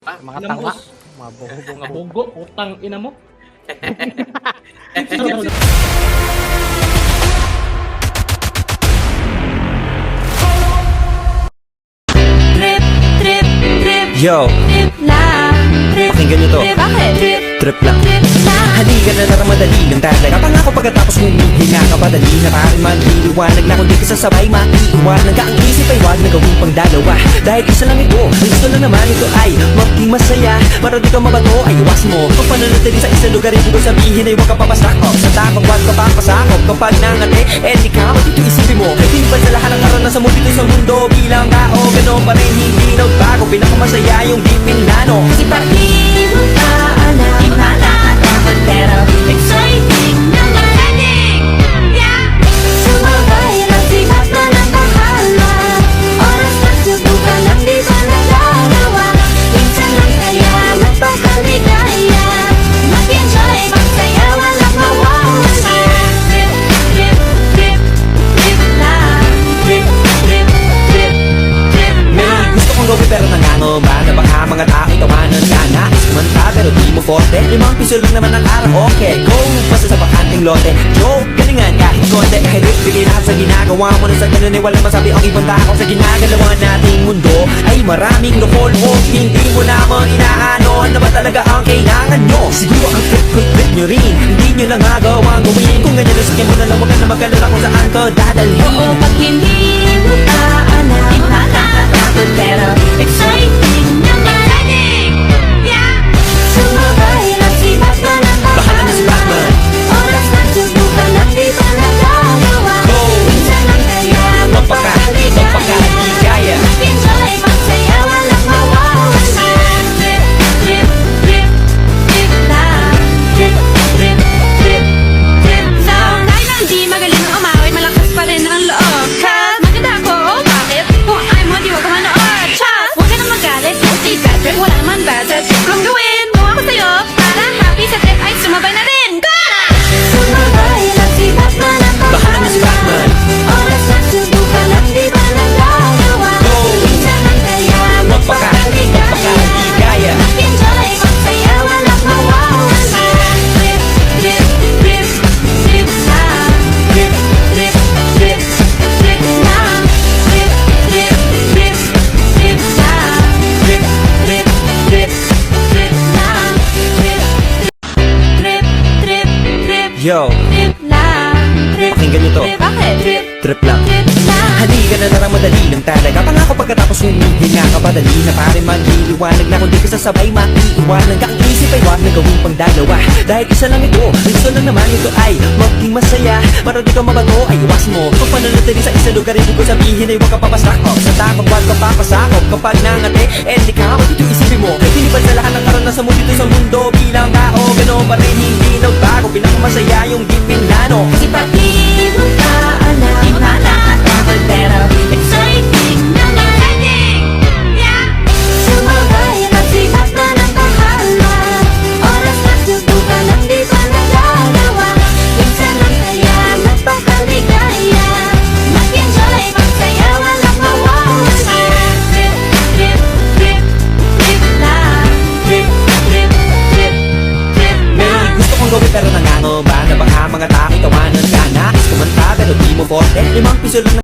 Mga Ina mo, tanga. us. Mga Mga bobo. bogo, utang ina mo. Trip, trip, trip, Yo, trip lang. Trip, pakinggan nyo to. trip, bakit? Trip, Trip lang. trip lang. Halika na lang madali lang talaga. Pangako pagkatapos humihinga ka padali na parin man iliwanag na kung di ka sasabay maiiwanan ka ang isip ay wag na gawin pang dalawa. Dahil isa lang ito, ang gusto lang naman ito ay maging masaya. Para di ka mabato ay iwas mo. Kung pananatili sa isang lugar ibig ko sabihin ay huwag ka papasakop. Sa takot wag ka papasakop. Kapag nangate, di ka matito isipin mo. Hindi pa sa lahat ng karanasan mo dito sa mundo bilang tao. Ganun pa rin hindi nagbago. Pinakamasaya yung di pinlano. Kasi bakit mo pa alam? Di ba natatakot pero exciting na marinig? Yeah! Sumabay lang sikat na ng bahala. Oras na subukan lang di ba nagagawa? Minsan lang kaya magpakaligaya. Mag-enjoy, magsaya, walang mawawala. Trip, trip, trip, trip lang. Trip, trip, trip, trip lang. May gusto kong gawin pero nangangamba na baka mga tao tawanan ka. Nais kumanta pero di mo forte. 5 piso lang naman ang araw, okay. Go, basta sa bakanting lote. Joke, galingan kahit konti. Kahit bigay lahat sa ginagawa mo na sa ganun ay walang masabi ang ibang tao sa ginagalawa nating mundo. Ay maraming lukol o hindi mo naman inaano. Ano ba talaga ang kailangan nyo? Siguro ang trip nyo rin. Hindi nyo lang agawang gawin. Kung ganyan na sakyan mo na lang wag ka na mag-alala kung saan ka dadalhin. Oo, pag hindi mo pa alam, di ba natatakot pero exciting na marinig? Yeah! Sumabay lang si Batman ang Bahala na si Batman. Oras na subukan lang di ba nagagawa? Go! Minsan lang kaya magpakaligaya. Magpakaligaya. Mag-enjoy, magsaya, walang mawawala. Trip, trip, trip, trip lang. Trip, trip, trip, trip lang. Dahil lang di magaling umaway, malakas pa rin ang loob. Cause maganda ako, oh bakit? Kung ayaw mo, di wag ka manood. Chas, huwag ka nang magalit, no stay bad trip. Wala naman bad sa trip kung gawin mo ako sa'yo. Para happy sa trip ay sumabay na rin. Go! Sumabay lang si Batman ang Bahala na si Batman. Oras na subukan lang di ba nagagawa? Go! Minsan lang kaya Magpakaligaya. Mag-enjoy, magsaya, walang mawawala. Trip, trip, trip, trip lang. Trip, trip, trip, trip lang. Trip, trip, trip, trip lang. Trip, trip, trip. Trip lang. Trip, trip, trip, trip, Yo, trip lang. Trip, pakinggan nyo to. trip, bakit? Trip, Trip lang. trip lang. Halika na lang madali lang talaga. Pangako pagkatapos humihinga ka padali na parin man iliwanag na kung di ka sasabay maiiwanan ka ang isip ay wag na gawin pang dalawa. Dahil isa lang ito, ang gusto lang naman ito ay maging masaya. Para di ka mabato ay iwas mo. Kung pananatili sa isang lugar ibig ko sabihin ay huwag ka papasakop. Sa takot wag ka papasakop. Kapag nangate, di ka matito isipin mo. Hindi pa sa lahat ng karanasan mo dito sa mundo bilang tao. Ganun pa rin hindi nagbago. Pinakamasaya yung di pinlano. Kasi bakit mo pa alam? Di ba natatakot pero exciting na marinig? Yeah! Sumabay lang si Batman ang bahala. Oras na subukan lang di ba nagagawa? Minsan lang kaya magpakaligaya. Mag-enjoy, magsaya, walang mawawala. Trip, trip, trip, trip lang. Trip, trip, trip, trip May lang. gusto kong gawin pero nangangamba na baka mga tao tawanan ka. Nais kumanta pero di mo forte. 5 piso lang